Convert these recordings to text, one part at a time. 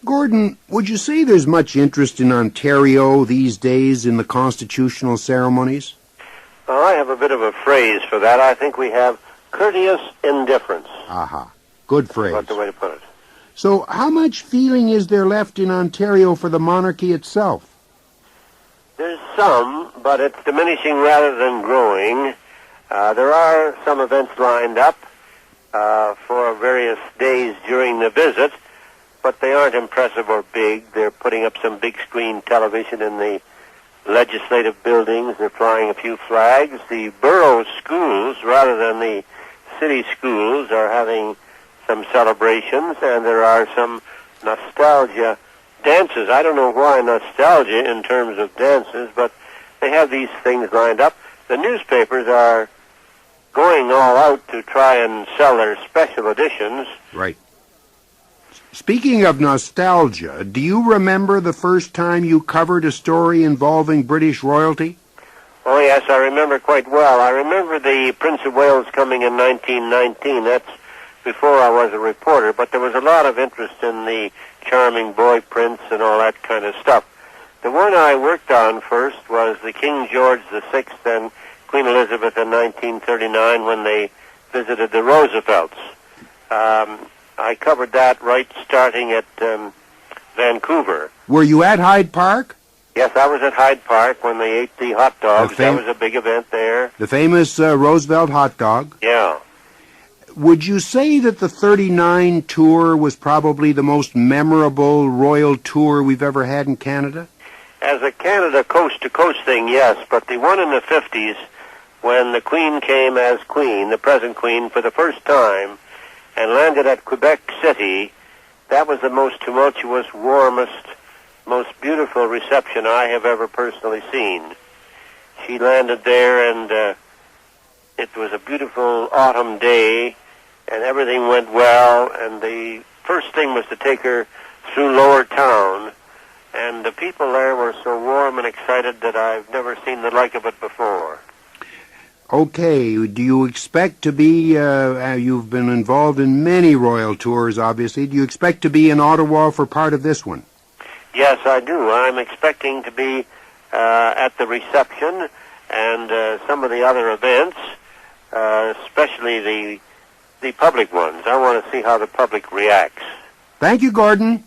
Gordon, would you say there's much interest in Ontario these days in the constitutional ceremonies? Well, I have a bit of a phrase for that. I think we have courteous indifference. Aha. Good phrase. That's the way to put it. So how much feeling is there left in Ontario for the monarchy itself? There's some, but it's diminishing rather than growing. There are some events lined up for various days during the visit, but they aren't impressive or big. They're putting up some big screen television in the legislative buildings. They're flying a few flags. The borough schools, rather than the city schools, are having some celebrations, and there are some nostalgia dances. I don't know why nostalgia in terms of dances, but they have these things lined up. The newspapers are going all out to try and sell their special editions. Right. Speaking of nostalgia, do you remember the first time you covered a story involving British royalty? Oh, yes, I remember quite well. I remember the Prince of Wales coming in 1919. That's before I was a reporter, but there was a lot of interest in the charming boy prince and all that kind of stuff. The one I worked on first was the King George VI and Queen Elizabeth in 1939 when they visited the Roosevelts. I covered that right starting at Vancouver. Were you at Hyde Park? Yes, I was at Hyde Park when they ate the hot dogs. That was a big event there. The famous Roosevelt hot dog? Yeah. Would you say that the 39 tour was probably the most memorable royal tour we've ever had in Canada? As a Canada coast-to-coast thing, yes, but the one in the 50s, when the Queen came as Queen, the present Queen, for the first time, and landed at Quebec City, that was the most tumultuous, warmest, most beautiful reception I have ever personally seen. She landed there, and it was a beautiful autumn day, and everything went well, and the first thing was to take her through Lower Town, and the people there were so warm and excited that I've never seen the like of it before. Okay, do you expect to be, you've been involved in many royal tours, obviously. Do you expect to be in Ottawa for part of this one? Yes, I do. I'm expecting to be at the reception and some of the other events, especially the public ones. I want to see how the public reacts. Thank you, Gordon.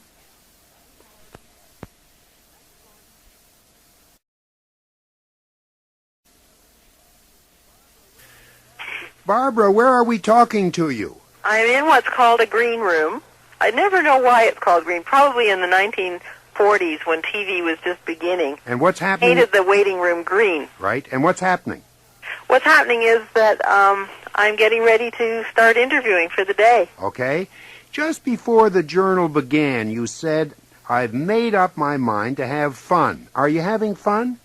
Barbara, where are we talking to you? I'm in what's called a green room. I never know why it's called green. Probably in the 1940s when TV was just beginning. And what's happening? Painted the waiting room green. Right. And what's happening? What's happening is that I'm getting ready to start interviewing for the day. Okay. Just before the journal began, you said, I've made up my mind to have fun. Are you having fun?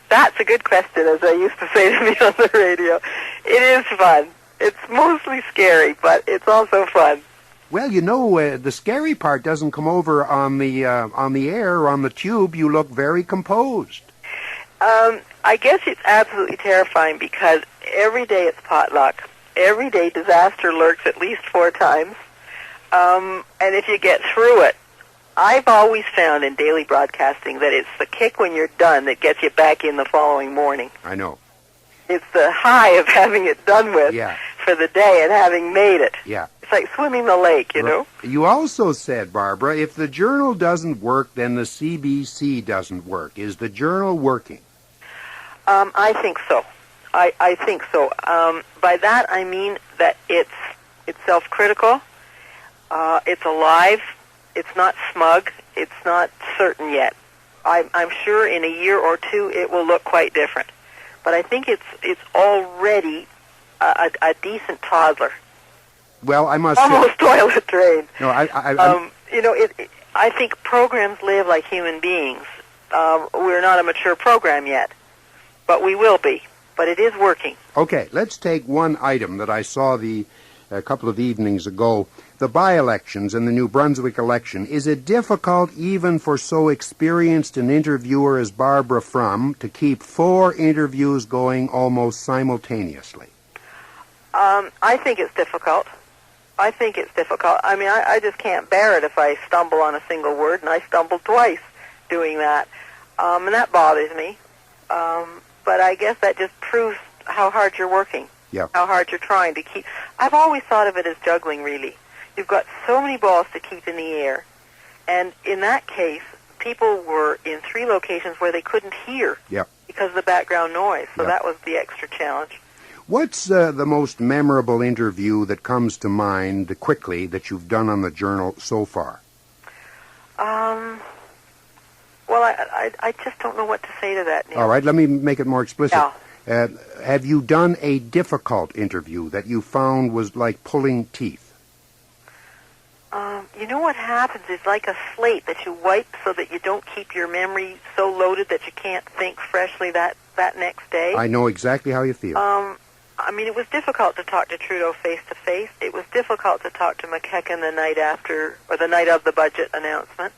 That's a good question, as I used to say to me on the radio. It is fun. It's mostly scary, but it's also fun. Well, you know, the scary part doesn't come over on the air or on the tube. You look very composed. I guess it's absolutely terrifying because every day it's potluck. Every day disaster lurks at least 4 times. And if you get through it, I've always found in daily broadcasting that it's the kick when you're done that gets you back in the following morning. I know. It's the high of having it done with for the day and having made it. Yeah. It's like swimming the lake, you know? You also said, Barbara, if the journal doesn't work, then the CBC doesn't work. Is the journal working? I think so. I think so. By that I mean that it's self-critical, it's alive, it's not smug, it's not certain yet. I'm sure in a year or two it will look quite different. But I think it's already a decent toddler. Well, I must almost toilet trained. No, you know, I think programs live like human beings. We're not a mature program yet, but we will be. But it is working. Okay, let's take one item that I saw a couple of evenings ago. The by-elections and the New Brunswick election. Is it difficult, even for so experienced an interviewer as Barbara Frum, to keep 4 interviews going almost simultaneously? I think it's difficult. I think it's difficult. I mean, I just can't bear it if I stumble on a single word, and I stumbled twice doing that. And that bothers me. But I guess that just proves how hard you're working, how hard you're trying to keep. I've always thought of it as juggling, really. You've got so many balls to keep in the air. And in that case, people were in 3 locations where they couldn't hear because of the background noise. So that was the extra challenge. What's the most memorable interview that comes to mind quickly that you've done on the Journal so far? Well, I just don't know what to say to that, Neil. All right, let me make it more explicit. Yeah. Have you done a difficult interview that you found was like pulling teeth? You know what happens is like a slate that you wipe so that you don't keep your memory so loaded that you can't think freshly that next day. I know exactly how you feel. I mean, it was difficult to talk to Trudeau face-to-face. It was difficult to talk to McKenty the night after, or the night of the budget announcement.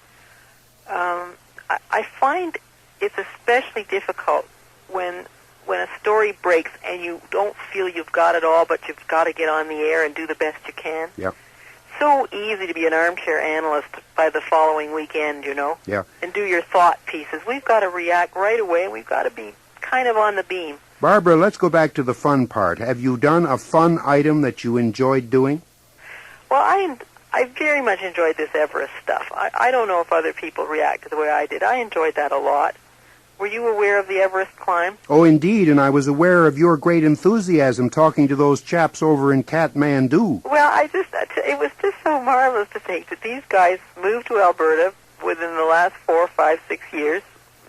I find it's especially difficult when a story breaks and you don't feel you've got it all, but you've got to get on the air and do the best you can. Yep. So easy to be an armchair analyst by the following weekend, you know, and do your thought pieces. We've got to react right away, and we've got to be kind of on the beam. Barbara, let's go back to the fun part. Have you done a fun item that you enjoyed doing? Well, I very much enjoyed this Everest stuff. I don't know if other people reacted the way I did. I enjoyed that a lot. Were you aware of the Everest climb? Oh, indeed, and I was aware of your great enthusiasm talking to those chaps over in Kathmandu. Well, it was just so marvelous to think that these guys moved to Alberta within the last 4, 5, 6 years,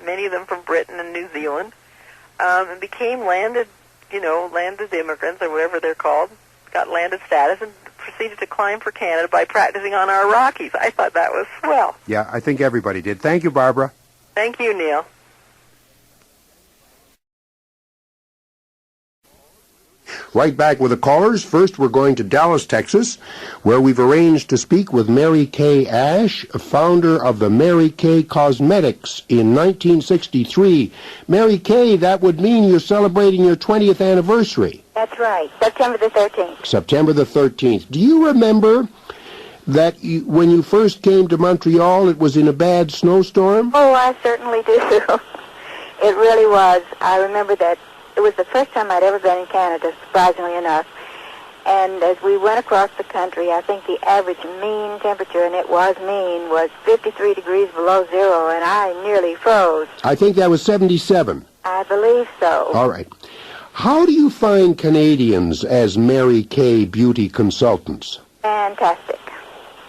many of them from Britain and New Zealand, and became landed immigrants, or whatever they're called, got landed status, and proceeded to climb for Canada by practicing on our Rockies. I thought that was swell. Yeah, I think everybody did. Thank you, Barbara. Thank you, Neil. Right back with the callers. First, we're going to Dallas, Texas, where we've arranged to speak with Mary Kay Ash, founder of the Mary Kay Cosmetics in 1963. Mary Kay, that would mean you're celebrating your 20th anniversary. That's right, September the 13th. September the 13th. Do you remember that when you first came to Montreal, it was in a bad snowstorm? Oh, I certainly do. It really was. I remember that. It was the first time I'd ever been in Canada, surprisingly enough. And as we went across the country, I think the average mean temperature, and it was mean, was 53 degrees below zero, and I nearly froze. I think that was 77. I believe so. All right. How do you find Canadians as Mary Kay beauty consultants? Fantastic.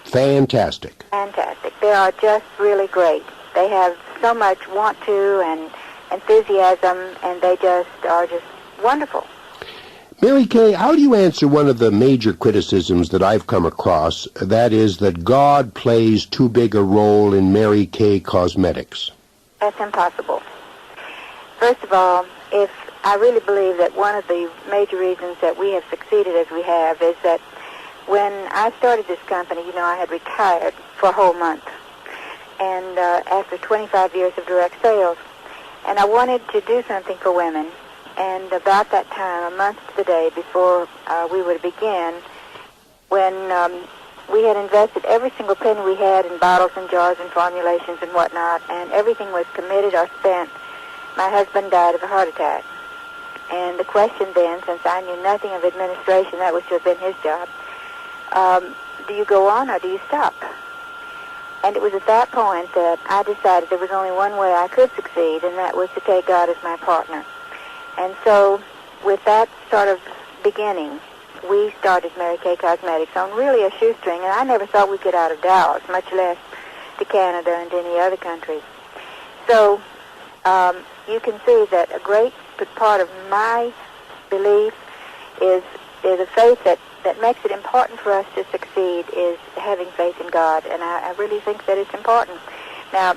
Fantastic. Fantastic. They are just really great. They have so much want to and enthusiasm, and they just are just wonderful. Mary Kay, how do you answer one of the major criticisms that I've come across, that is that God plays too big a role in Mary Kay Cosmetics? That's impossible. First of all, if I really believe that one of the major reasons that we have succeeded as we have is that when I started this company, I had retired for a whole month, and after 25 years of direct sales, and I wanted to do something for women. And about that time, a month to the day before we would begin, when we had invested every single penny we had in bottles and jars and formulations and whatnot, and everything was committed or spent, my husband died of a heart attack. And the question then, since I knew nothing of administration, that was to have been his job, do you go on or do you stop? And it was at that point that I decided there was only one way I could succeed, and that was to take God as my partner. And so, with that sort of beginning, we started Mary Kay Cosmetics on really a shoestring, and I never thought we'd get out of Dallas, much less to Canada and any other countries. So, you can see that a great part of my belief is a faith that makes it important for us to succeed is having faith in God, and I really think that it's important. Now,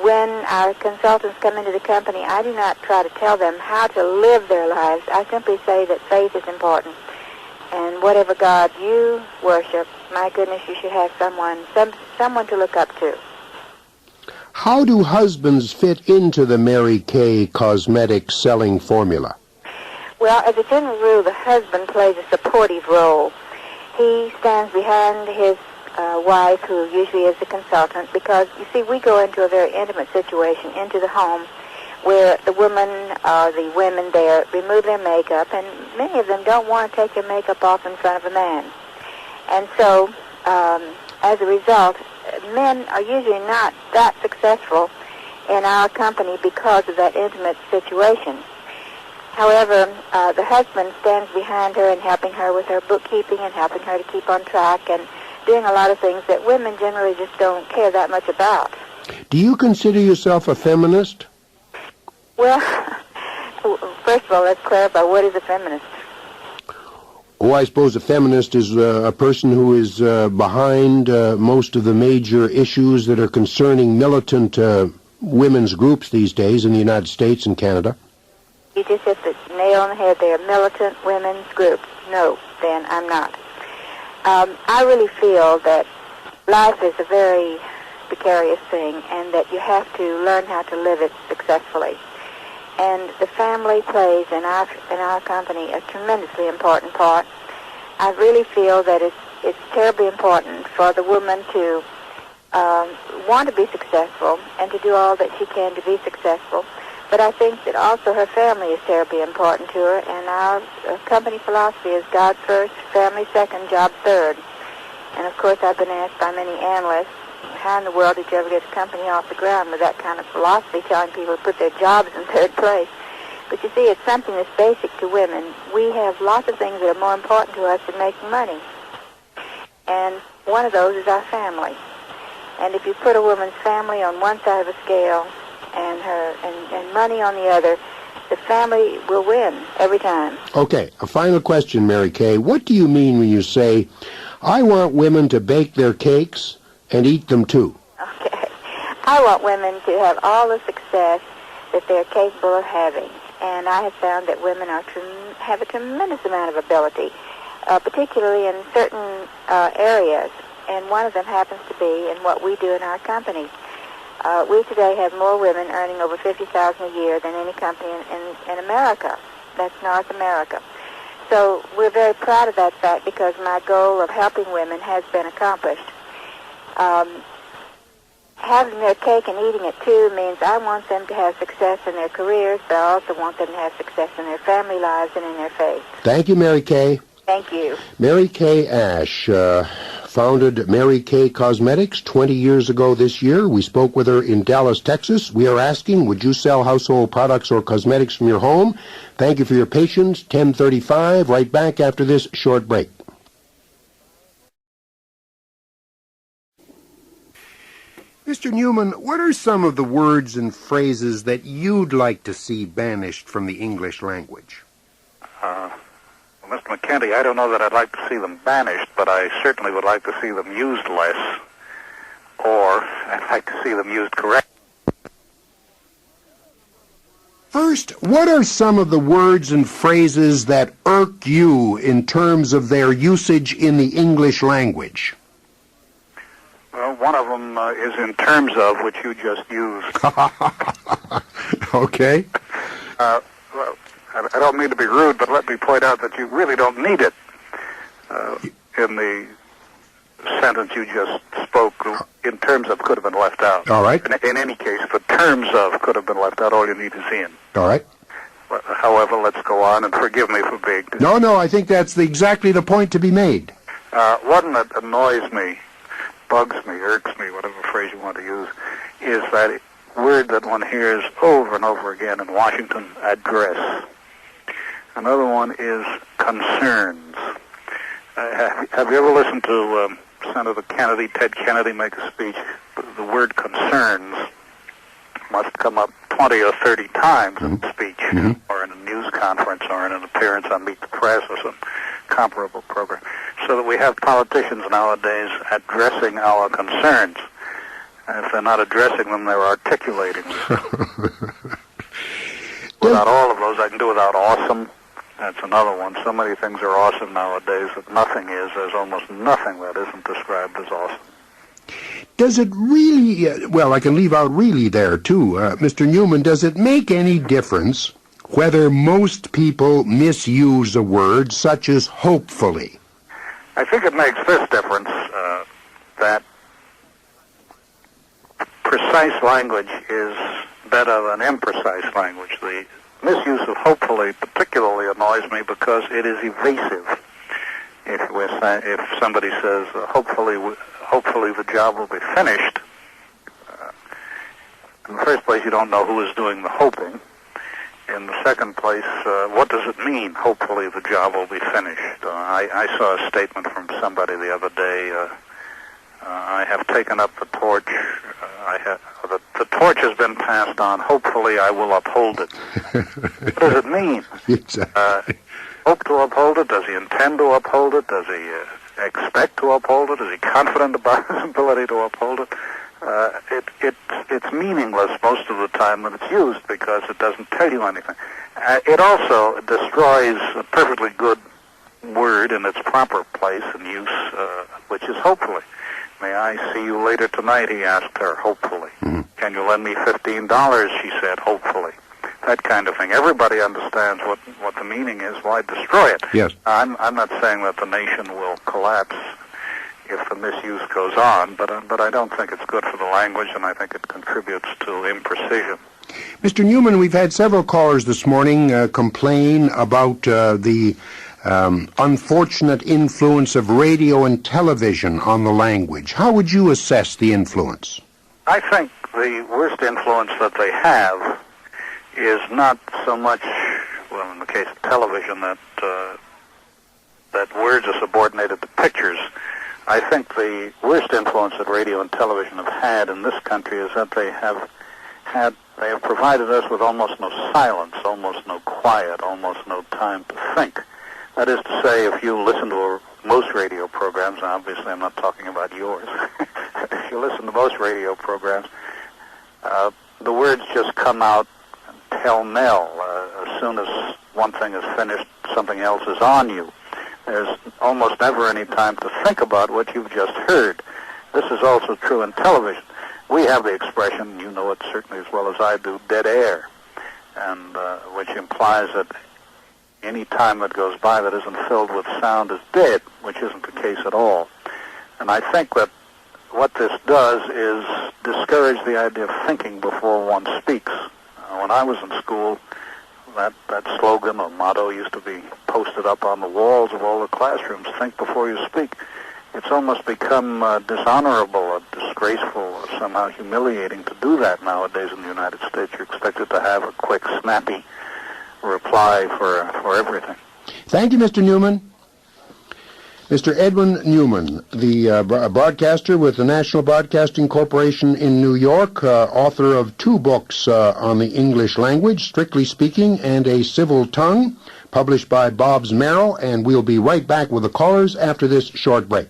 when our consultants come into the company, I do not try to tell them how to live their lives. I simply say that faith is important, and whatever God you worship, my goodness, you should have someone to look up to. How do husbands fit into the Mary Kay Cosmetics selling formula? Well, as a general rule, the husband plays a supportive role. he stands behind his wife, who usually is the consultant, because, you see, we go into a very intimate situation, into the home, where the woman or the women there remove their makeup, and many of them don't want to take their makeup off in front of a man. And so, as a result, men are usually not that successful in our company because of that intimate situation. However, the husband stands behind her and helping her with her bookkeeping and helping her to keep on track and doing a lot of things that women generally just don't care that much about. Do you consider yourself a feminist? Well, first of all, let's clarify, what is a feminist? Oh, I suppose a feminist is a person who is behind most of the major issues that are concerning militant women's groups these days in the United States and Canada. You just hit the nail on the head there, militant women's groups. No, then I'm not. I really feel that life is a very precarious thing and that you have to learn how to live it successfully. And the family plays in our company a tremendously important part. I really feel that it's terribly important for the woman to want to be successful and to do all that she can to be successful. But I think that also her family is terribly important to her, and our company philosophy is God first, family second, job third. And of course I've been asked by many analysts, how in the world did you ever get a company off the ground with that kind of philosophy, telling people to put their jobs in third place? But you see, it's something that's basic to women. We have lots of things that are more important to us than making money. And one of those is our family. And if you put a woman's family on one side of the scale and money on the other, the family will win every time. Okay, a final question, Mary Kay. What do you mean when you say, I want women to bake their cakes and eat them too? Okay. I want women to have all the success that they're capable of having. And I have found that women have a tremendous amount of ability, particularly in certain areas. And one of them happens to be in what we do in our company. We today have more women earning over $50,000 a year than any company in America. That's North America. So we're very proud of that fact because my goal of helping women has been accomplished. Having their cake and eating it too means I want them to have success in their careers, but I also want them to have success in their family lives and in their faith. Thank you, Mary Kay. Thank you. Mary Kay Ash founded Mary Kay Cosmetics 20 years ago this year. We spoke with her in Dallas, Texas. We are asking, would you sell household products or cosmetics from your home? Thank you for your patience. 10:35, right back after this short break. Mr. Newman, what are some of the words and phrases that you'd like to see banished from the English language? Well, Mr. McKenty, I don't know that I'd like to see them banished, but I certainly would like to see them used less, or I'd like to see them used correctly. First, what are some of the words and phrases that irk you in terms of their usage in the English language? Well, one of them is in terms of, which you just used. Okay. Well, I don't mean to be rude, but let me point out that you really don't need it in the sentence you just spoke. In terms of could have been left out. All right. In any case, the terms of could have been left out. All you need is in. All right. However, let's go on, and forgive me for being... No, I think that's exactly the point to be made. One that annoys me, bugs me, irks me, whatever phrase you want to use, is that word that one hears over and over again in Washington, address. Another one is concerns. Have you ever listened to Senator Kennedy, Ted Kennedy, make a speech? The word concerns must come up 20 or 30 times in a speech, or in a news conference, or in an appearance on Meet the Press, or some comparable program, so that we have politicians nowadays addressing our concerns. And if they're not addressing them, they're articulating them. Without all of those, I can do without awesome. That's another one. So many things are awesome nowadays that nothing is. There's almost nothing that isn't described as awesome. Does it really, well, I can leave out really there, too. Mr. Newman, does it make any difference whether most people misuse a word such as hopefully? I think it makes this difference, that precise language is better than imprecise language. The misuse of hopefully particularly annoys me because it is evasive. If somebody says, hopefully the job will be finished, in the first place, you don't know who is doing the hoping. In the second place, what does it mean, hopefully the job will be finished? I saw a statement from somebody the other day, I have taken up the torch, the torch has been passed on, hopefully I will uphold it. What does it mean? Exactly. Hope to uphold it? Does he intend to uphold it? Does he expect to uphold it? Is he confident about his ability to uphold it? It's meaningless most of the time when it's used because it doesn't tell you anything. It also destroys a perfectly good word in its proper place and use, which is hopefully. May I see you later tonight, he asked her, hopefully. Mm-hmm. Can you lend me $15, she said, hopefully. That kind of thing. Everybody understands what the meaning is. Why destroy it? Yes. I'm not saying that the nation will collapse if the misuse goes on, but I don't think it's good for the language, and I think it contributes to imprecision. Mr. Newman, we've had several callers this morning complain about the unfortunate influence of radio and television on the language. How would you assess the influence? I think the worst influence that they have is not so much, well, in the case of television, that words are subordinated to pictures. I think the worst influence that radio and television have had in this country is that they have provided us with almost no silence, almost no quiet, almost no time to think. That is to say, if you listen to most radio programs, and obviously I'm not talking about yours, if you listen to most radio programs, the words just come out pell-mell. As soon as one thing is finished, something else is on you. There's almost never any time to think about what you've just heard. This is also true in television. We have the expression, you know it certainly as well as I do, dead air, and which implies that any time that goes by that isn't filled with sound is dead, which isn't the case at all. And I think that what this does is discourage the idea of thinking before one speaks. When I was in school, that slogan or motto used to be posted up on the walls of all the classrooms, think before you speak. It's almost become dishonorable or disgraceful or somehow humiliating to do that nowadays in the United States. You're expected to have a quick, snappy reply for everything. Thank you, Mr. Newman. Mr. Edwin Newman, the broadcaster with the National Broadcasting Corporation in New York, author of 2 books on the English language, Strictly Speaking and A Civil Tongue, published by Bobbs Merrill, and we'll be right back with the callers after this short break.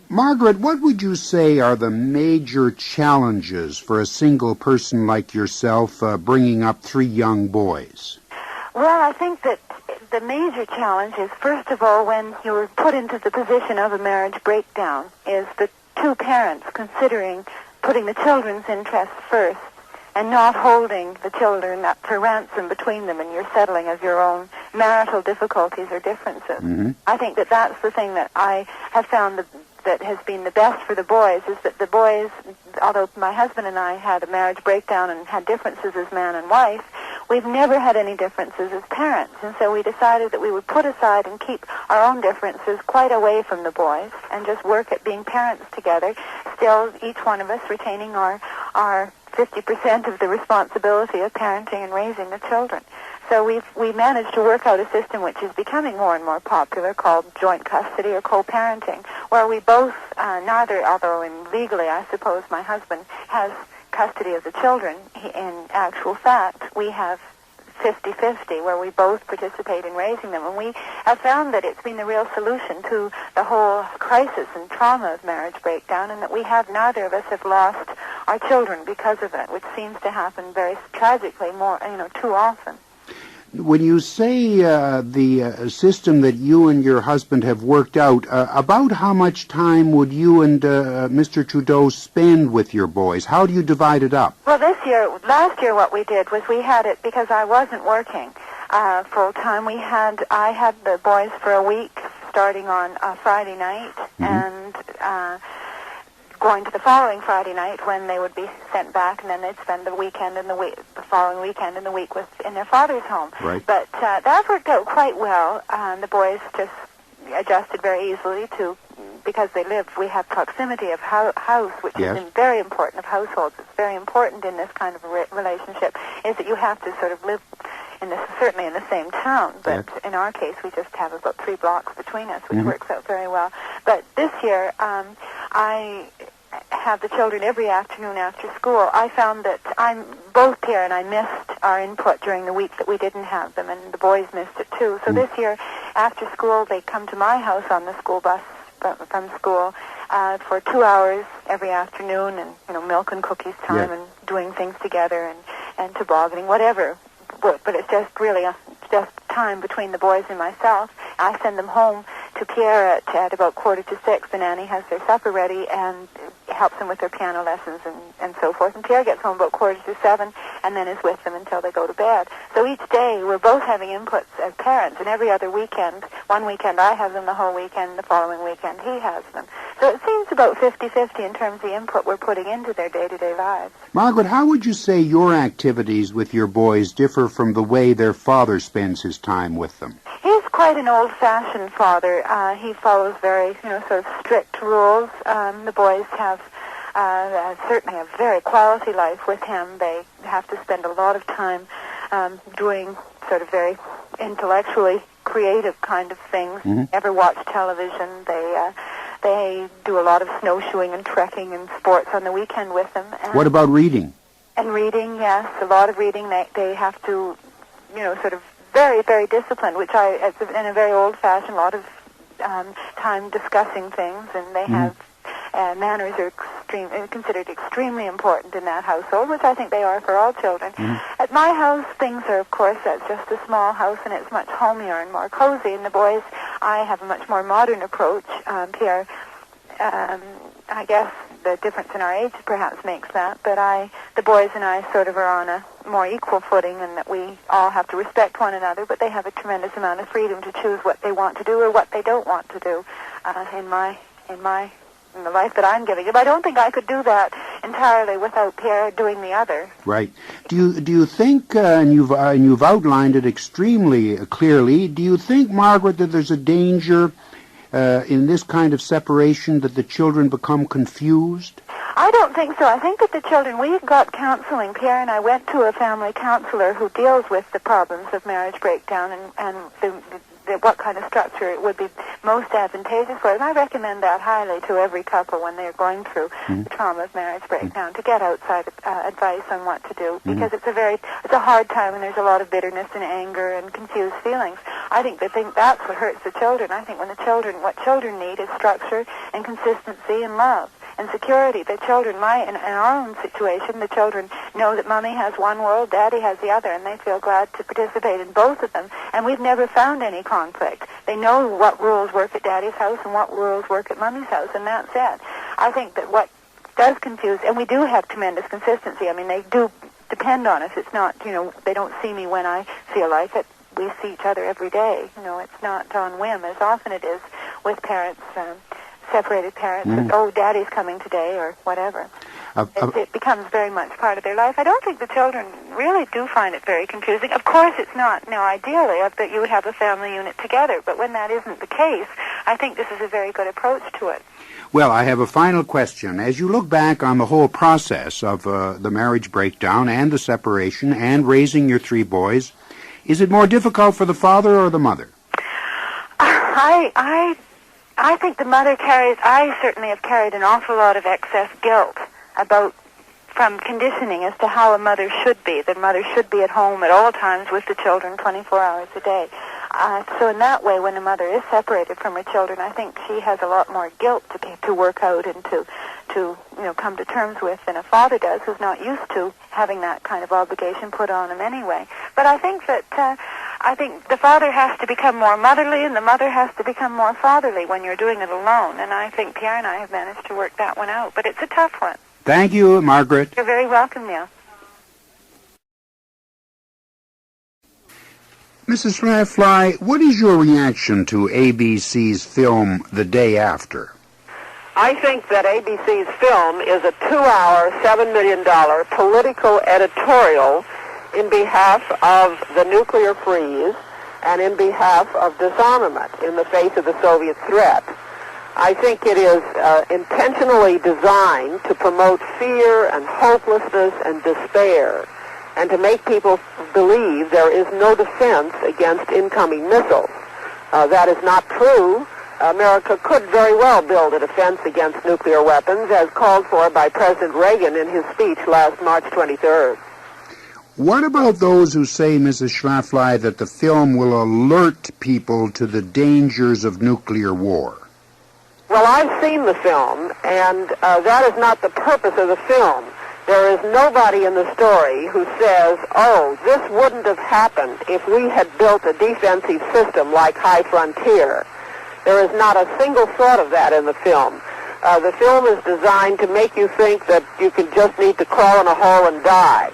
Margaret, what would you say are the major challenges for a single person like yourself bringing up 3 young boys? Well, I think that the major challenge is, first of all, when you're put into the position of a marriage breakdown, is the 2 parents considering putting the children's interests first and not holding the children up for ransom between them, and you're settling of your own marital difficulties or differences. Mm-hmm. I think that that's the thing that I have found that has been the best for the boys, is that the boys, although my husband and I had a marriage breakdown and had differences as man and wife, we've never had any differences as parents. And so we decided that we would put aside and keep our own differences quite away from the boys and just work at being parents together, still each one of us retaining our 50% of the responsibility of parenting and raising the children. So we managed to work out a system which is becoming more and more popular, called joint custody or co-parenting, where we both, neither, although legally I suppose my husband has custody of the children, in actual fact we have 50-50, where we both participate in raising them. And we have found that it's been the real solution to the whole crisis and trauma of marriage breakdown, and that we have, neither of us have lost our children because of it, which seems to happen very tragically too often. When you say the system that you and your husband have worked out, about how much time would you and Mr. Trudeau spend with your boys? How do you divide it up? Well, last year what we did was we had it, because I wasn't working, full-time. I had the boys for a week starting on Friday night and going to the following Friday night when they would be sent back, and then they'd spend the following weekend in the week in their father's home. Right. But that worked out quite well. The boys just adjusted very easily because we have proximity of house, which Yes. is very important of households. It's very important in this kind of relationship, is that you have to sort of live certainly in the same town, but in our case we just have about 3 blocks between us, which works out very well. But this year I have the children every afternoon after school. I found that both Pierre and I missed our input during the week that we didn't have them, and the boys missed it too. So this year after school they come to my house on the school bus from school for 2 hours every afternoon, and milk and cookies time and doing things together and tobogganing, whatever. But it's just really just time between the boys and myself. I send them home to Pierre at about 5:45. The nanny has their supper ready and helps them with their piano lessons and so forth. And Pierre gets home about 6:45 and then is with them until they go to bed. So each day we're both having inputs as parents, and every other weekend, one weekend I have them the whole weekend, the following weekend he has them. So it seems about 50-50 in terms of the input we're putting into their day-to-day lives. Margaret, how would you say your activities with your boys differ from the way their father spends his time with them? He's quite an old-fashioned father. He follows very, sort of strict rules. The boys have certainly a very quality life with him. They have to spend a lot of time doing sort of very intellectually creative kind of things. Never watch television. They do a lot of snowshoeing and trekking and sports on the weekend with them. And What about reading? And reading, yes, a lot of reading. They have to, sort of very, very disciplined, which it's in a very old-fashioned, lot of time discussing things, and they have manners are considered extremely important in that household, which I think they are for all children. At my house, things are, of course, that's just a small house, and it's much homier and more cozy, and the boys, I have a much more modern approach. Pierre, I guess the difference in our age perhaps makes that, but the boys and I sort of are on a more equal footing, and that we all have to respect one another, but they have a tremendous amount of freedom to choose what they want to do or what they don't want to do in the life that I'm giving them. I don't think I could do that entirely without Pierre doing the other. Right. Do you think, and you've outlined it extremely clearly, do you think, Margaret, that there's a danger in this kind of separation that the children become confused? I don't think so. I think that the children, we got counseling. Pierre and I went to a family counselor who deals with the problems of marriage breakdown and what kind of structure it would be most advantageous for. And I recommend that highly to every couple when they're going through the trauma of marriage breakdown, to get outside advice on what to do, because it's a hard time, and there's a lot of bitterness and anger and confused feelings. I think that's what hurts the children. I think what children need is structure and consistency and love and security. The children, in our own situation, the children know that Mommy has one world, Daddy has the other, and they feel glad to participate in both of them. And we've never found any conflict. They know what rules work at Daddy's house and what rules work at Mommy's house, and that's it. I think that what does confuse, and we do have tremendous consistency. I mean, they do depend on us. It's not, they don't see me when I feel like it. We see each other every day. It's not on whim, as often it is with parents, separated parents, that, Daddy's coming today, or whatever. It becomes very much part of their life. I don't think the children really do find it very confusing. Of course, it's not, ideally, that you would have a family unit together, but when that isn't the case, I think this is a very good approach to it. Well, I have a final question. As you look back on the whole process of the marriage breakdown and the separation and raising your 3 boys, is it more difficult for the father or the mother? I think the mother I certainly have carried an awful lot of excess guilt from conditioning as to how a mother should be. The mother should be at home at all times with the children 24 hours a day. So in that way, when a mother is separated from her children, I think she has a lot more guilt to work out and to come to terms with than a father does, who's not used to having that kind of obligation put on him anyway. But I think that the father has to become more motherly, and the mother has to become more fatherly when you're doing it alone. And I think Pierre and I have managed to work that one out. But it's a tough one. Thank you, Margaret. You're very welcome, Neil. Mrs. Fly, what is your reaction to ABC's film The Day After? I think that ABC's film is a 2-hour, $7 million political editorial in behalf of the nuclear freeze and in behalf of disarmament in the face of the Soviet threat. I think it is intentionally designed to promote fear and hopelessness and despair and to make people believe there is no defense against incoming missiles. That is not true. America could very well build a defense against nuclear weapons, as called for by President Reagan in his speech last March 23rd. What about those who say, Mrs. Schlafly, that the film will alert people to the dangers of nuclear war? Well, I've seen the film, and that is not the purpose of the film. There is nobody in the story who says, oh, this wouldn't have happened if we had built a defensive system like High Frontier. There is not a single thought of that in the film. The film is designed to make you think that you can just need to crawl in a hole and die.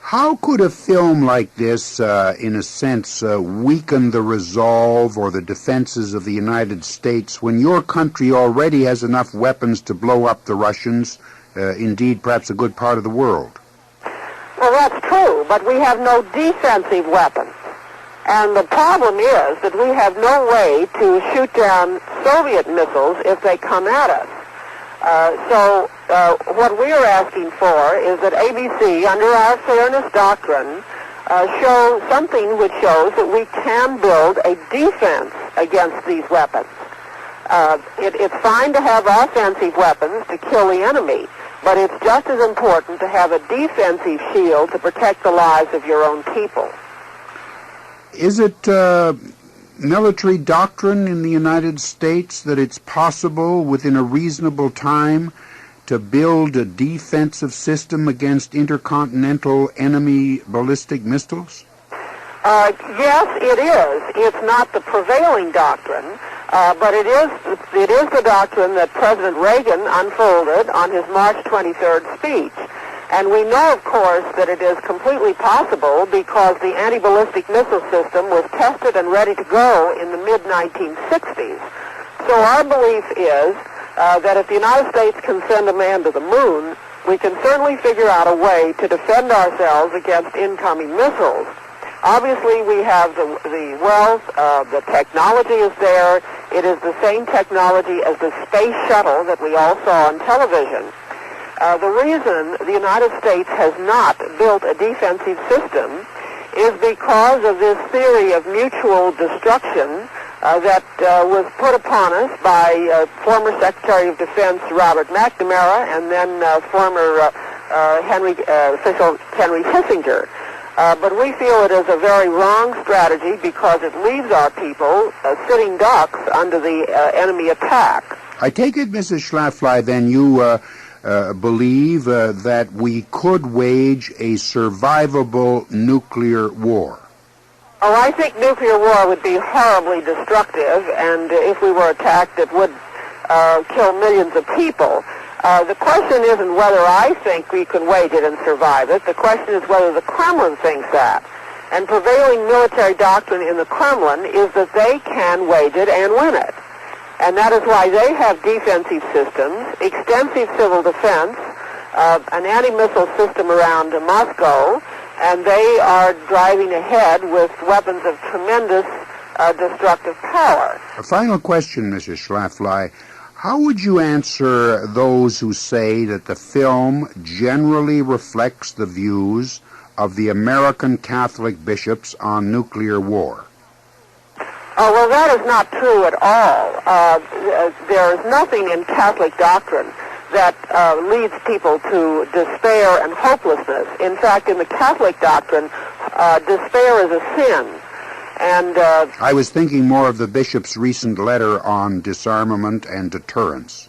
How could a film like this, in a sense, weaken the resolve or the defenses of the United States when your country already has enough weapons to blow up the Russians, indeed perhaps a good part of the world? Well, that's true, but we have no defensive weapons. And the problem is that we have no way to shoot down Soviet missiles if they come at us. So what we are asking for is that ABC, under our fairness doctrine, show something which shows that we can build a defense against these weapons. It's fine to have offensive weapons to kill the enemy, but it's just as important to have a defensive shield to protect the lives of your own people. Is it military doctrine in the United States that it's possible within a reasonable time to build a defensive system against intercontinental enemy ballistic missiles? Yes, it is. It's not the prevailing doctrine, but it is the doctrine that President Reagan unfolded on his March 23rd speech. And we know, of course, that it is completely possible because the anti-ballistic missile system was tested and ready to go in the mid-1960s. So our belief is that if the United States can send a man to the moon, we can certainly figure out a way to defend ourselves against incoming missiles. Obviously, we have the wealth, the technology is there. It is the same technology as the space shuttle that we all saw on television. The reason the United States has not built a defensive system is because of this theory of mutual destruction that was put upon us by former Secretary of Defense Robert McNamara and then former official Henry Kissinger. But we feel it is a very wrong strategy because it leaves our people sitting ducks under the enemy attack. I take it, Mrs. Schlafly, then you believe that we could wage a survivable nuclear war? Oh, I think nuclear war would be horribly destructive, and if we were attacked, it would kill millions of people. The question isn't whether I think we can wage it and survive it. The question is whether the Kremlin thinks that. And prevailing military doctrine in the Kremlin is that they can wage it and win it. And that is why they have defensive systems, extensive civil defense, an anti-missile system around Moscow, and they are driving ahead with weapons of tremendous destructive power. A final question, Mrs. Schlafly. How would you answer those who say that the film generally reflects the views of the American Catholic bishops on nuclear war? Well, that is not true at all. There is nothing in Catholic doctrine that leads people to despair and hopelessness. In fact, in the Catholic doctrine, despair is a sin. And I was thinking more of the bishop's recent letter on disarmament and deterrence.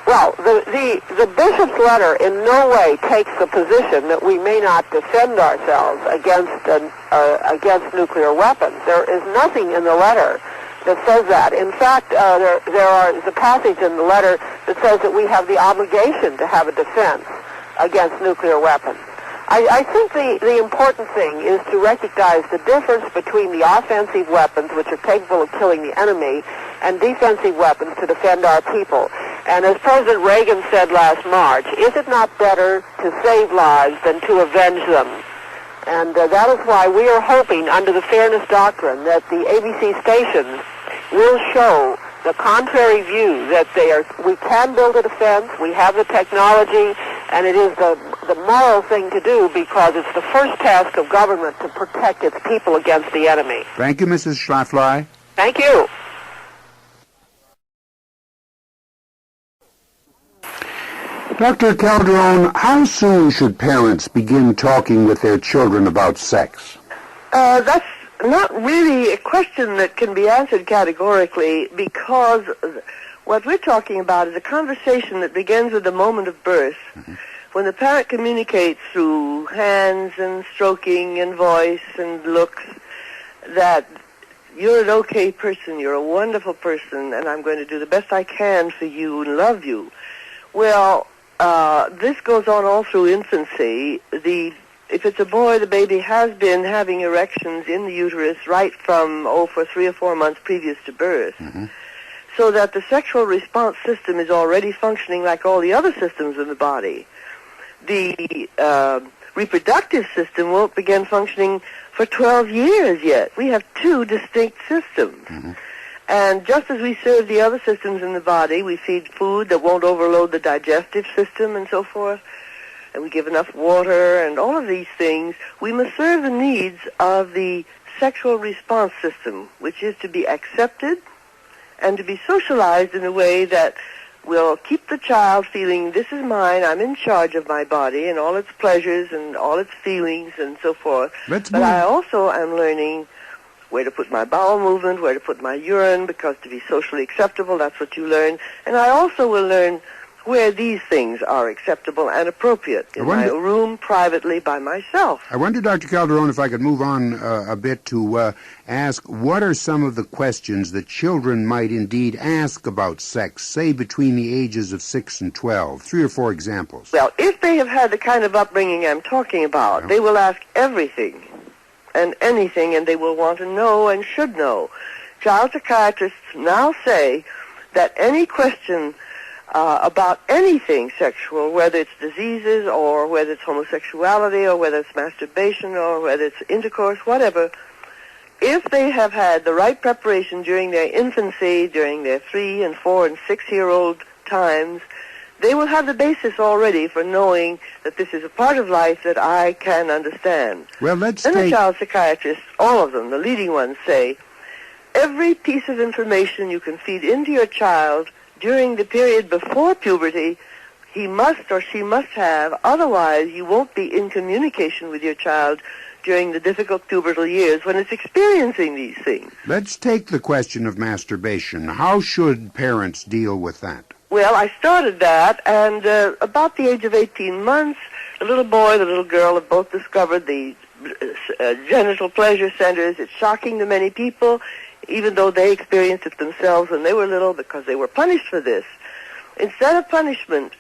Well, the bishop's letter in no way takes the position that we may not defend ourselves against nuclear weapons. There is nothing in the letter that says that. In fact, there is a passage in the letter that says that we have the obligation to have a defense against nuclear weapons. I think the important thing is to recognize the difference between the offensive weapons, which are capable of killing the enemy, and defensive weapons to defend our people. And as President Reagan said last March, is it not better to save lives than to avenge them? And that is why we are hoping, under the Fairness Doctrine, that the ABC stations will show the contrary view, that we can build a defense, we have the technology, and it is the moral thing to do because it's the first task of government to protect its people against the enemy. Thank you, Mrs. Schlafly. Thank you. Dr. Calderon, how soon should parents begin talking with their children about sex? That's not really a question that can be answered categorically, because what we're talking about is a conversation that begins with the moment of birth, when the parent communicates through hands and stroking and voice and looks that you're an okay person, you're a wonderful person, and I'm going to do the best I can for you and love you. Well, this goes on all through infancy. If it's a boy, the baby has been having erections in the uterus right from, for 3 or 4 months previous to birth. So that the sexual response system is already functioning like all the other systems in the body. The reproductive system won't begin functioning for 12 years yet. We have 2 distinct systems. And just as we serve the other systems in the body, we feed food that won't overload the digestive system and so forth, and we give enough water and all of these things, we must serve the needs of the sexual response system, which is to be accepted and to be socialized in a way that will keep the child feeling, this is mine, I'm in charge of my body and all its pleasures and all its feelings and so forth. But I also am learning where to put my bowel movement, where to put my urine, because to be socially acceptable, that's what you learn. And I also will learn where these things are acceptable and appropriate in my room, privately, by myself. I wonder, Dr. Calderon, if I could move on a bit to ask, what are some of the questions that children might indeed ask about sex, say between the ages of 6 and 12? 3 or 4 examples. Well, if they have had the kind of upbringing I'm talking about, they will ask everything and anything, and they will want to know and should know. Child psychiatrists now say that any question about anything sexual, whether it's diseases or whether it's homosexuality or whether it's masturbation or whether it's intercourse, whatever, if they have had the right preparation during their infancy, during their 3 and 4 and 6-year-old times, they will have the basis already for knowing that this is a part of life that I can understand. Well, let's Then the child psychiatrists, all of them, the leading ones, say, every piece of information you can feed into your child during the period before puberty, he must or she must have, otherwise you won't be in communication with your child during the difficult pubertal years when it's experiencing these things. Let's take the question of masturbation. How should parents deal with that? Well, I started that, and about the age of 18 months, the little boy, the little girl have both discovered the genital pleasure centers. It's shocking to many people, even though they experienced it themselves when they were little because they were punished for this. Instead of punishment,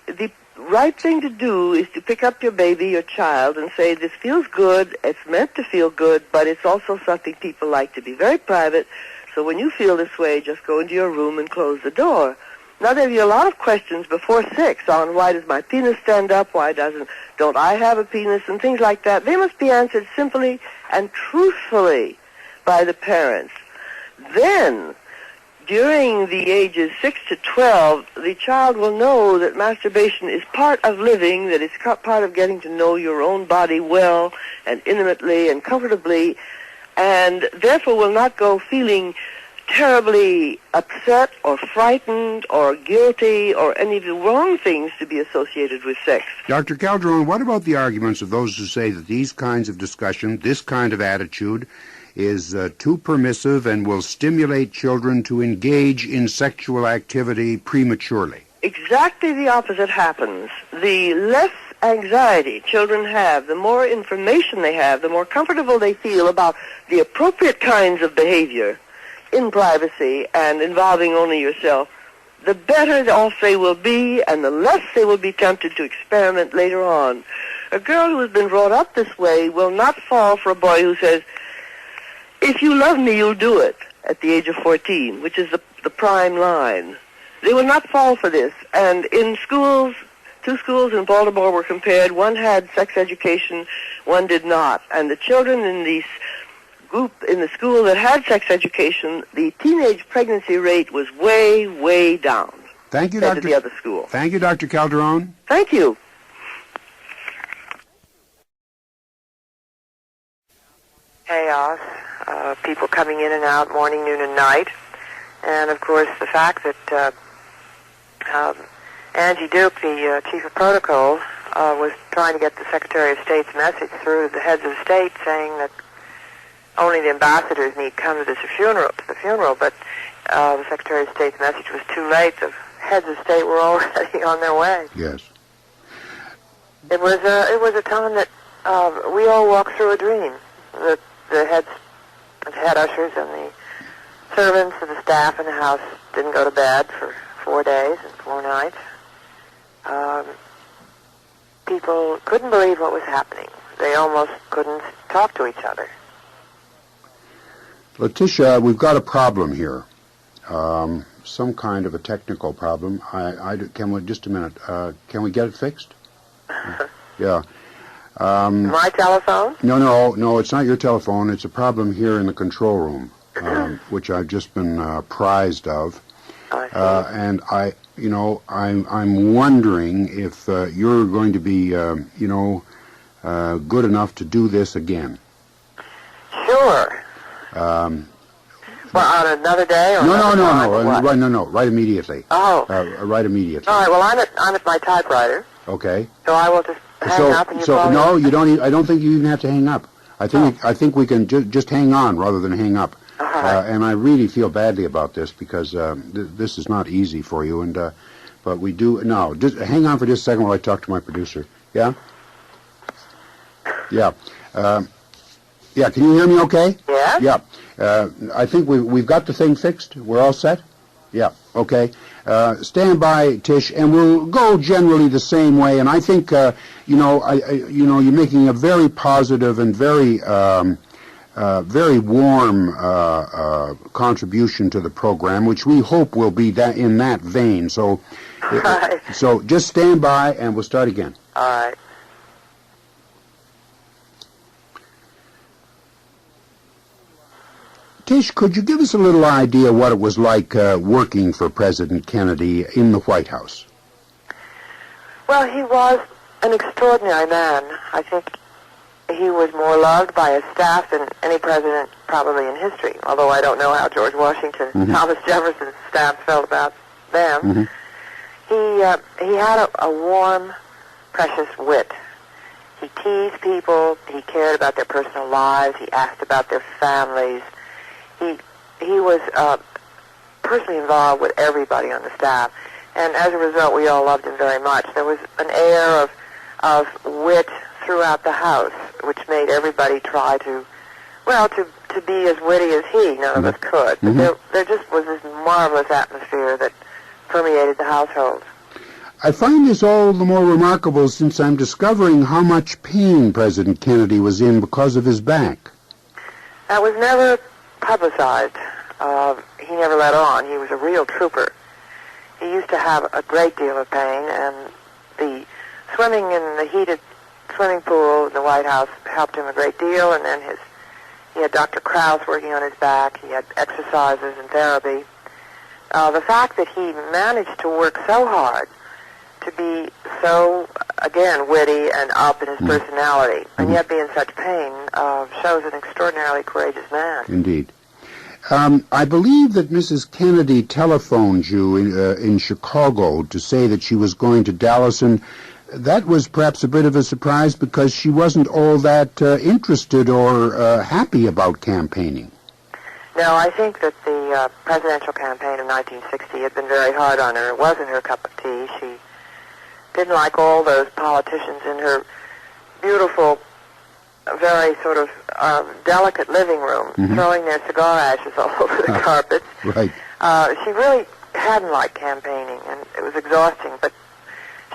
the right thing to do is to pick up your baby, your child, and say, this feels good, it's meant to feel good, but it's also something people like to be very private, so when you feel this way, just go into your room and close the door. Now, there are a lot of questions before 6 on why does my penis stand up, don't I have a penis, and things like that. They must be answered simply and truthfully by the parents. Then, during the ages 6 to 12, the child will know that masturbation is part of living, that it's part of getting to know your own body well and intimately and comfortably, and therefore will not go feeling terribly upset or frightened or guilty or any of the wrong things to be associated with sex. Dr. Calderon, what about the arguments of those who say that these kinds of discussion, this kind of attitude, is too permissive and will stimulate children to engage in sexual activity prematurely? Exactly the opposite happens. The less anxiety children have, the more information they have, the more comfortable they feel about the appropriate kinds of behavior in privacy and involving only yourself, the better off they will be and the less they will be tempted to experiment later on. A girl who has been brought up this way will not fall for a boy who says, if you love me, you'll do it, at the age of 14, which is the prime line. They will not fall for this. And in schools, 2 schools in Baltimore were compared. One had sex education, one did not. And the children in the group in the school that had sex education, the teenage pregnancy rate was way, way down. Thank you, compared Dr. to the other school. Thank you, Dr. Calderon. Thank you. Chaos, people coming in and out morning, noon, and night. And, of course, the fact that Angie Duke, the chief of protocol, was trying to get the Secretary of State's message through to the heads of state, saying that only the ambassadors need come to the funeral, but the Secretary of State's message was too late. The heads of state were already on their way. Yes. It was a time that we all walked through a dream. The head ushers and the servants and the staff in the house didn't go to bed for 4 days and 4 nights. People couldn't believe what was happening. They almost couldn't talk to each other. Letitia, we've got a problem here. Some kind of a technical problem. Can we, just a minute, can we get it fixed? Yeah. My telephone? No, it's not your telephone. It's a problem here in the control room, which I've just been apprised of. I see. And I'm wondering if you're going to be, good enough to do this again. Sure. Well, on another day or No, right immediately. Oh. Right immediately. All right. Well, I'm at my typewriter. Okay. So I will just hang up and you call me? No, you don't. I don't think you even have to hang up. I think we can just hang on rather than hang up. And I really feel badly about this because this is not easy for you. And but we do no. Just hang on for just a second while I talk to my producer. Yeah. Yeah. Yeah. Can you hear me? Okay. Yeah. Yeah. I think we've got the thing fixed. We're all set. Yeah. Okay. Stand by, Tish, and we'll go generally the same way. And I think you're making a very positive and very very warm contribution to the program, which we hope will be that in that vein. So, Right. So just stand by, and we'll start again. All right. Tish, could you give us a little idea what it was like working for President Kennedy in the White House? Well, he was an extraordinary man. I think he was more loved by his staff than any president probably in history, although I don't know how George Washington and Thomas Jefferson's staff felt about them. He had a warm, precious wit. He teased people. He cared about their personal lives. He asked about their families. He was personally involved with everybody on the staff, and as a result, we all loved him very much. There was an air of wit throughout the house, which made everybody try to be as witty as he. None of us could. But there just was this marvelous atmosphere that permeated the household. I find this all the more remarkable since I'm discovering how much pain President Kennedy was in because of his back. That was never publicized. He never let on. He was a real trooper. He used to have a great deal of pain, and the swimming in the heated swimming pool in the White House helped him a great deal, and then he had Dr. Krause working on his back. He had exercises and therapy. The fact that he managed to work so hard to be so, again, witty and up in his personality, and yet be in such pain, shows an extraordinarily courageous man. Indeed. I believe that Mrs. Kennedy telephoned you in Chicago to say that she was going to Dallas, and that was perhaps a bit of a surprise because she wasn't all that interested or happy about campaigning. No, I think that the presidential campaign of 1960 had been very hard on her. It wasn't her cup of tea. She didn't like all those politicians in her beautiful, very sort of delicate living room, throwing their cigar ashes all over the carpets. Right. She really hadn't liked campaigning, and it was exhausting. But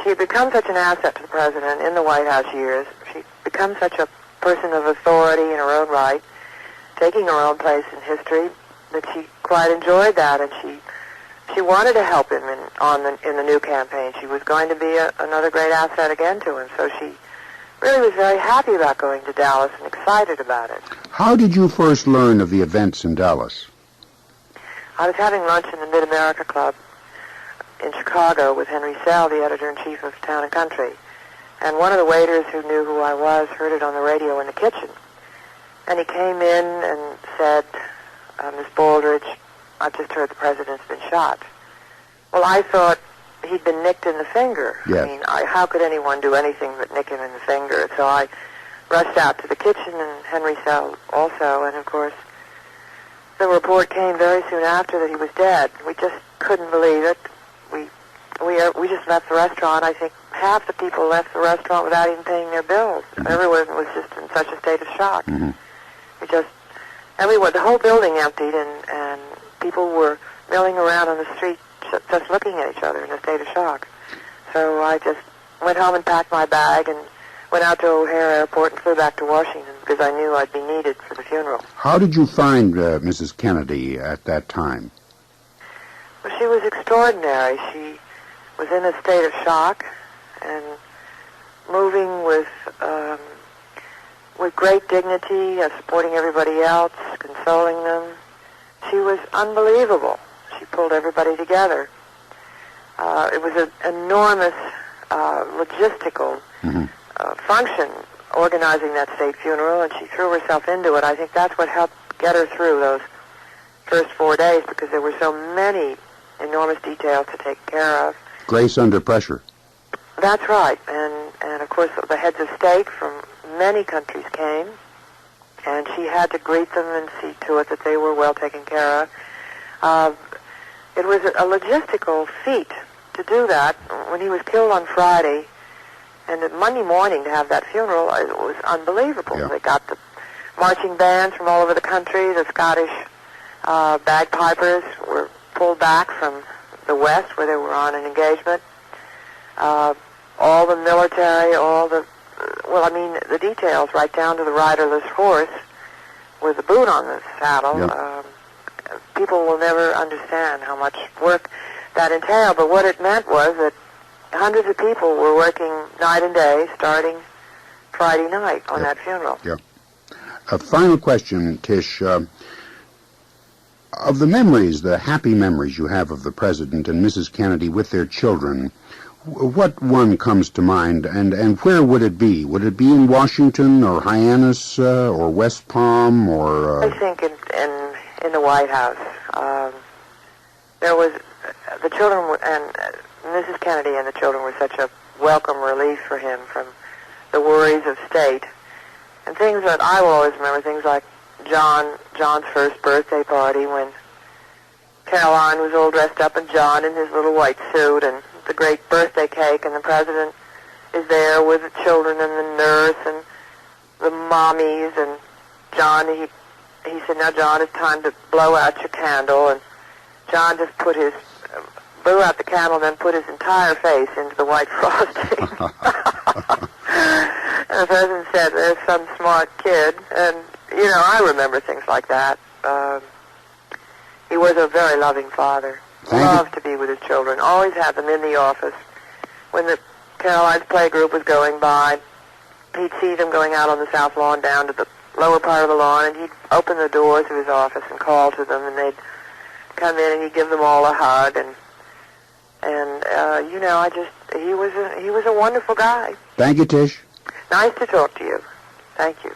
she had become such an asset to the president in the White House years. She'd become such a person of authority in her own right, taking her own place in history, that she quite enjoyed that, and she wanted to help him in the new campaign. She was going to be another great asset again to him, so she really was very happy about going to Dallas and excited about it. How did you first learn of the events in Dallas? I was having lunch in the Mid-America Club in Chicago with Henry Sell, the editor-in-chief of Town and Country. And one of the waiters who knew who I was heard it on the radio in the kitchen. And he came in and said, Miss Baldridge, I've just heard the president's been shot. Well, I thought he'd been nicked in the finger. Yes. I mean, how could anyone do anything but nick him in the finger? So I rushed out to the kitchen, and Henry Sell also, and of course, the report came very soon after that he was dead. We just couldn't believe it. We just left the restaurant. I think half the people left the restaurant without even paying their bills. Mm-hmm. Everyone was just in such a state of shock. Mm-hmm. The whole building emptied, and people were milling around on the street just looking at each other in a state of shock. So I just went home and packed my bag and went out to O'Hare Airport and flew back to Washington because I knew I'd be needed for the funeral. How did you find Mrs. Kennedy at that time? Well, she was extraordinary. She was in a state of shock and moving with great dignity, supporting everybody else, consoling them. She was unbelievable. She pulled everybody together. It was an enormous logistical function organizing that state funeral, and she threw herself into it. I think that's what helped get her through those first 4 days, because there were so many enormous details to take care of. Grace under pressure. That's right, and of course the heads of state from many countries came, and she had to greet them and see to it that they were well taken care of. It was a logistical feat to do that. When he was killed on Friday, and Monday morning to have that funeral, it was unbelievable. Yeah. They got the marching bands from all over the country. The Scottish bagpipers were pulled back from the west where they were on an engagement. All the military, the details right down to the riderless horse with the boot on the saddle. Yep. People will never understand how much work that entailed, but what it meant was that hundreds of people were working night and day starting Friday night on that funeral. Yeah. A final question, Tish. Of the memories, the happy memories you have of the President and Mrs. Kennedy with their children, what one comes to mind, and where would it be? Would it be in Washington or Hyannis or West Palm or... I think in the White House. There was... The children were, and Mrs. Kennedy and the children were such a welcome relief for him from the worries of state. And things that I will always remember, things like John's first birthday party when Caroline was all dressed up and John in his little white suit, and the great birthday cake, and the president is there with the children and the nurse and the mommies, and John, he said, now John, it's time to blow out your candle, and John just blew out the candle and then put his entire face into the white frosting. And the president said, there's some smart kid. And, I remember things like that. He was a very loving father. Loved to be with his children. Always had them in the office. When the Caroline's playgroup was going by, he'd see them going out on the south lawn down to the lower part of the lawn, and he'd open the doors of his office and call to them, and they'd come in and he'd give them all a hug, and he was a wonderful guy. Thank you, Tish. Nice to talk to you. Thank you.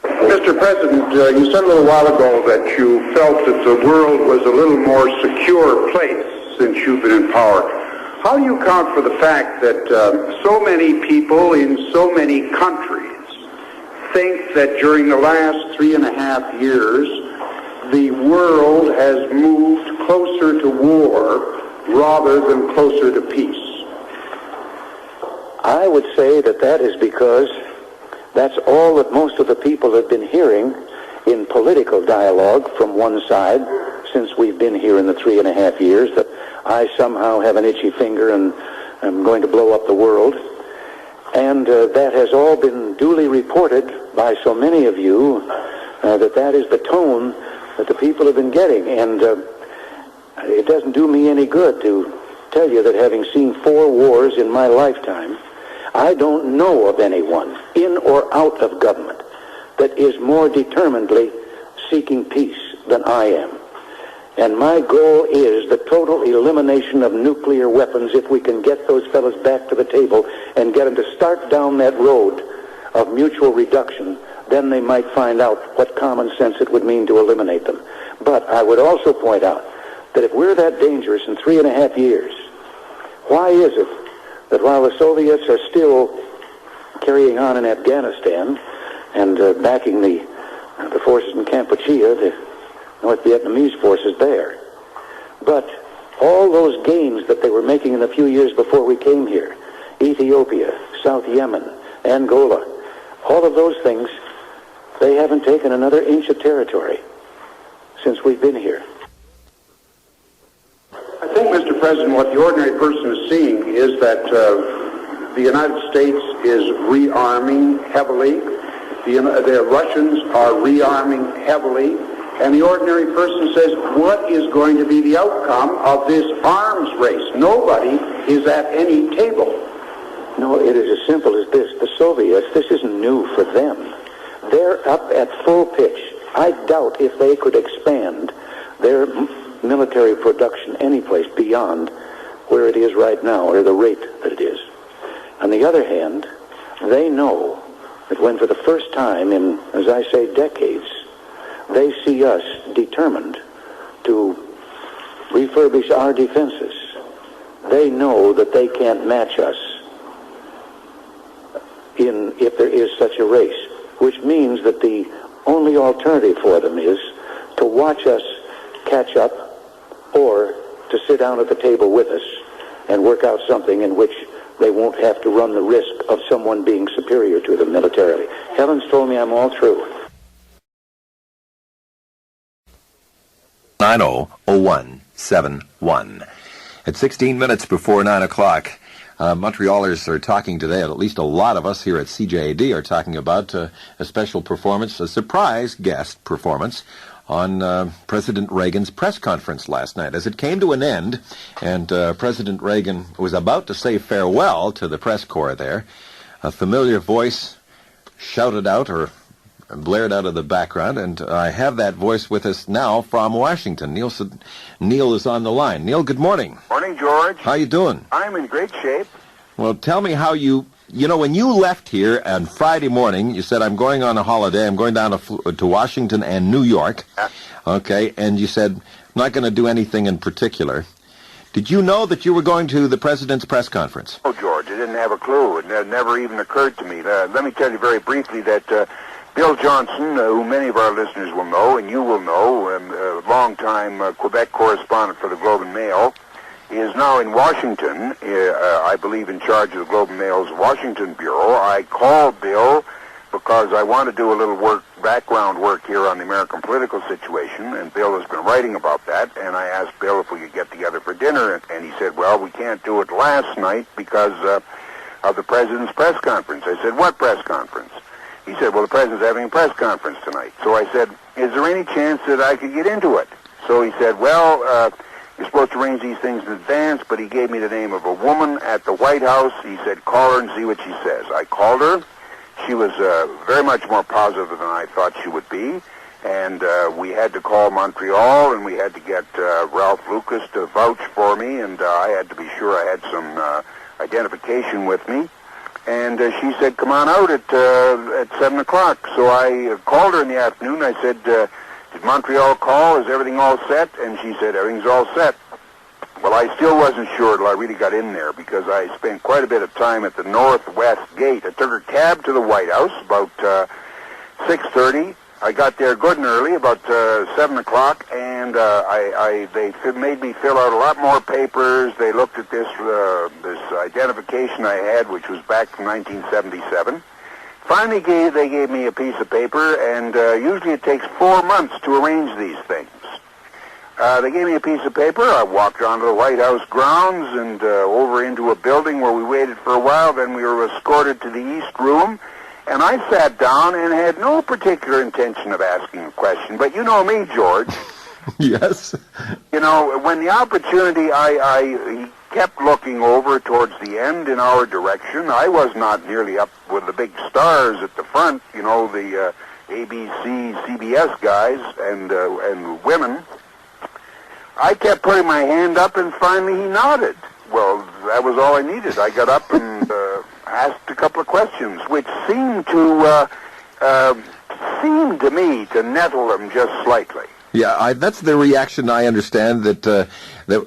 Mr. President, you said a little while ago that you felt that the world was a little more secure place since you've been in power. How do you account for the fact that so many people in so many countries think that during the last 3.5 years, the world has moved closer to war rather than closer to peace? I would say that is because that's all that most of the people have been hearing in political dialogue from one side since we've been here in the 3.5 years that I somehow have an itchy finger and I'm going to blow up the world. And that has all been duly reported by so many of you that is the tone that the people have been getting. And it doesn't do me any good to tell you that having seen 4 wars in my lifetime, I don't know of anyone in or out of government that is more determinedly seeking peace than I am. And my goal is the total elimination of nuclear weapons if we can get those fellows back to the table and get them to start down that road of mutual reduction. Then they might find out what common sense it would mean to eliminate them. But I would also point out that if we're that dangerous in 3.5 years, why is it that while the Soviets are still carrying on in Afghanistan and backing the forces in Kampuchea, the North Vietnamese forces there, but all those gains that they were making in the few years before we came here, Ethiopia, South Yemen, Angola, all of those things, they haven't taken another inch of territory since we've been here. I think, Mr. President, what the ordinary person is seeing is that the United States is rearming heavily. The Russians are rearming heavily. And the ordinary person says, what is going to be the outcome of this arms race? Nobody is at any table. No, it is as simple as this. The Soviets, this isn't new for them. They're up at full pitch. I doubt if they could expand their military production anyplace beyond where it is right now, or the rate that it is. On the other hand, they know that when for the first time in, as I say, decades, they see us determined to refurbish our defenses, they know that they can't match us if there is such a race, which means that the only alternative for them is to watch us catch up or to sit down at the table with us and work out something in which they won't have to run the risk of someone being superior to them militarily. Helen's told me I'm all through. 90-0171. At 16 minutes before 9 o'clock, Montrealers are talking today, at least a lot of us here at CJAD are talking about a special performance, a surprise guest performance on President Reagan's press conference last night. As it came to an end, and President Reagan was about to say farewell to the press corps there, a familiar voice shouted out or blared out of the background, and I have that voice with us now from Washington. Neil is on the line. Neil, good morning. Morning, George. How you doing? I'm in great shape. Well, tell me how you know, when you left here on Friday morning, you said, I'm going on a holiday. I'm going down to Washington and New York. Okay, and you said, I'm not going to do anything in particular. Did you know that you were going to the president's press conference? Oh, George, I didn't have a clue. It never even occurred to me. Let me tell you very briefly that Bill Johnson, who many of our listeners will know, and you will know, a long-time Quebec correspondent for the Globe and Mail, is now in Washington, I believe in charge of the Globe and Mail's Washington Bureau. I called Bill because I want to do a little background work here on the American political situation, and Bill has been writing about that, and I asked Bill if we could get together for dinner, and he said, well, we can't do it last night because of the president's press conference. I said, what press conference? He said, well, the president's having a press conference tonight. So I said, is there any chance that I could get into it? So he said, well, you're supposed to arrange these things in advance, but he gave me the name of a woman at the White House. He said, call her and see what she says. I called her. She was very much more positive than I thought she would be. And we had to call Montreal, and we had to get Ralph Lucas to vouch for me, and I had to be sure I had some identification with me. And she said, come on out at 7 o'clock. So I called her in the afternoon. I said, did Montreal call? Is everything all set? And she said, everything's all set. Well, I still wasn't sure till I really got in there because I spent quite a bit of time at the Northwest Gate. I took a cab to the White House about 6:30. I got there good and early, about 7 o'clock, and they made me fill out a lot more papers. They looked at this identification I had, which was back from 1977. Finally, they gave me a piece of paper, and usually it takes 4 months to arrange these things. They gave me a piece of paper. I walked onto the White House grounds and over into a building where we waited for a while. Then we were escorted to the East Room, and I sat down and had no particular intention of asking a question. But you know me, George. Yes. You know, when the opportunity, he kept looking over towards the end in our direction. I was not nearly up with the big stars at the front, you know, the ABC, CBS guys and women. I kept putting my hand up, and finally he nodded. Well, that was all I needed. I got up and asked a couple of questions, which seemed to me to nettle him just slightly. Yeah, that's the reaction I understand that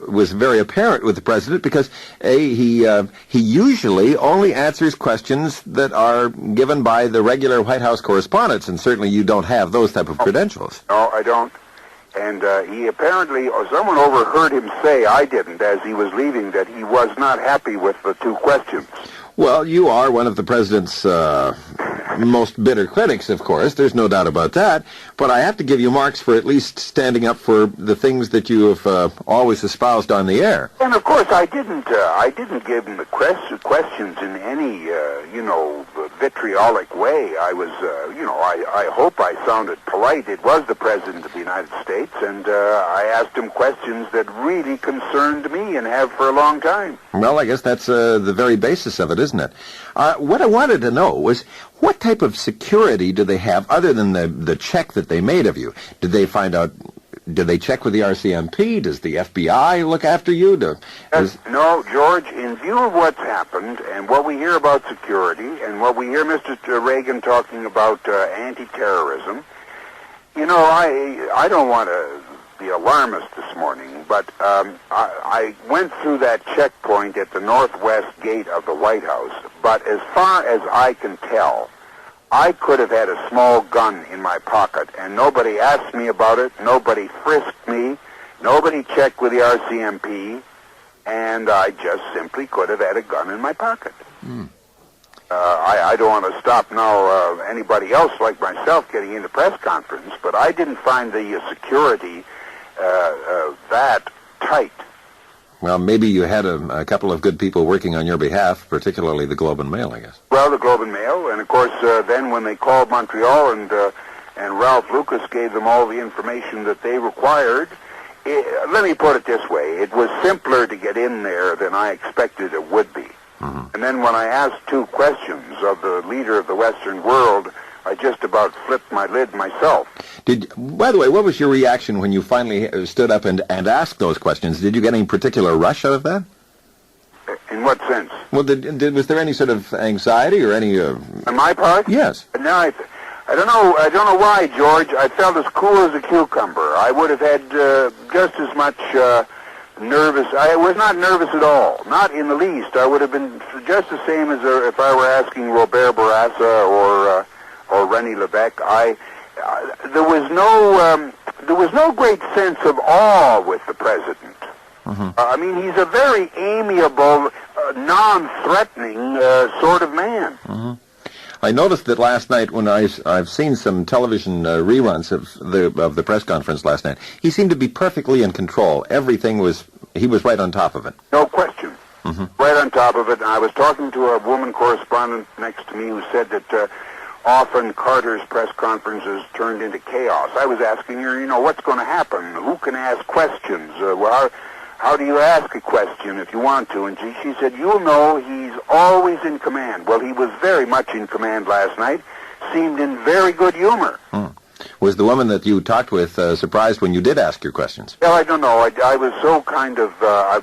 was very apparent with the president, because he usually only answers questions that are given by the regular White House correspondents, and certainly you don't have those type of credentials. No, I don't. And he apparently, or someone overheard him say, I didn't, as he was leaving, that he was not happy with the two questions. Well, you are one of the president's most bitter critics, of course. There's no doubt about that. But I have to give you marks for at least standing up for the things that you have always espoused on the air. And of course, I didn't give him the questions in any, vitriolic way. I was, I hope I sounded polite. It was the President of the United States, and I asked him questions that really concerned me and have for a long time. Well, I guess that's the very basis of it, isn't it? What I wanted to know was, what type of security do they have other than the check that they made of you? Did they find out? Did they check with the RCMP? Does the FBI look after you? No, George, in view of what's happened and what we hear about security and what we hear Mr. Reagan talking about anti-terrorism, you know, I don't want to be alarmist this morning, but I went through that checkpoint at the northwest gate of the White House, but as far as I can tell, I could have had a small gun in my pocket, and nobody asked me about it, nobody frisked me, nobody checked with the RCMP, and I just simply could have had a gun in my pocket. I don't want to stop now anybody else like myself getting into press conference, but I didn't find the security that tight. Well, maybe you had a couple of good people working on your behalf, particularly the Globe and Mail, I guess. Well, the Globe and Mail, and of course, then when they called Montreal and Ralph Lucas gave them all the information that they required, let me put it this way, it was simpler to get in there than I expected it would be. Mm-hmm. And then when I asked two questions of the leader of the Western world, I just about flipped my lid myself. By the way, what was your reaction when you finally stood up and asked those questions? Did you get any particular rush out of that? In what sense? Well, was there any sort of anxiety or any... On my part? Yes. No, I don't know. I don't know why, George. I felt as cool as a cucumber. I would have had just as much nervous. I was not nervous at all. Not in the least. I would have been just the same as if I were asking Robert Bourassa or René Lévesque. There was no great sense of awe with the president. Mm-hmm. I mean, he's a very amiable, non-threatening sort of man. Mm-hmm. I noticed that last night when I've seen some television reruns of the press conference last night, he seemed to be perfectly in control. He was right on top of it. No question. Mm-hmm. Right on top of it. And I was talking to a woman correspondent next to me who said that often Carter's press conferences turned into chaos. I was asking her, what's going to happen? Who can ask questions? How do you ask a question if you want to? And she said, you'll know he's always in command. Well, he was very much in command last night. Seemed in very good humor. Was the woman that you talked with surprised when you did ask your questions? Well, I don't know. I was so kind of,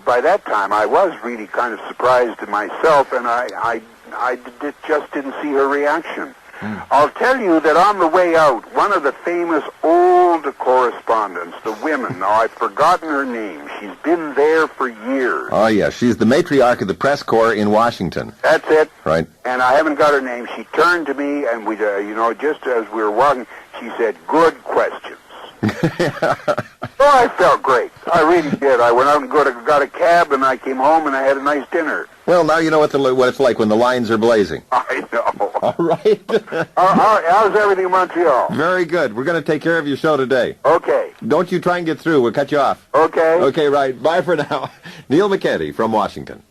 by that time, I was really kind of surprised myself, and I just didn't see her reaction. I'll tell you that on the way out, one of the famous old correspondents, the women, now I've forgotten her name. She's been there for years. Oh, yeah. She's the matriarch of the press corps in Washington. That's it. Right. And I haven't got her name. She turned to me, and we, just as we were walking, she said, good questions. Oh, I felt great. I really did. I went out and got a cab, and I came home, and I had a nice dinner. Well, now you know what it's like when the lines are blazing. I know. All right. How's everything in Montreal? Very good. We're going to take care of your show today. Okay. Don't you try and get through. We'll cut you off. Okay. Okay, right. Bye for now. Neil McKenty from Washington.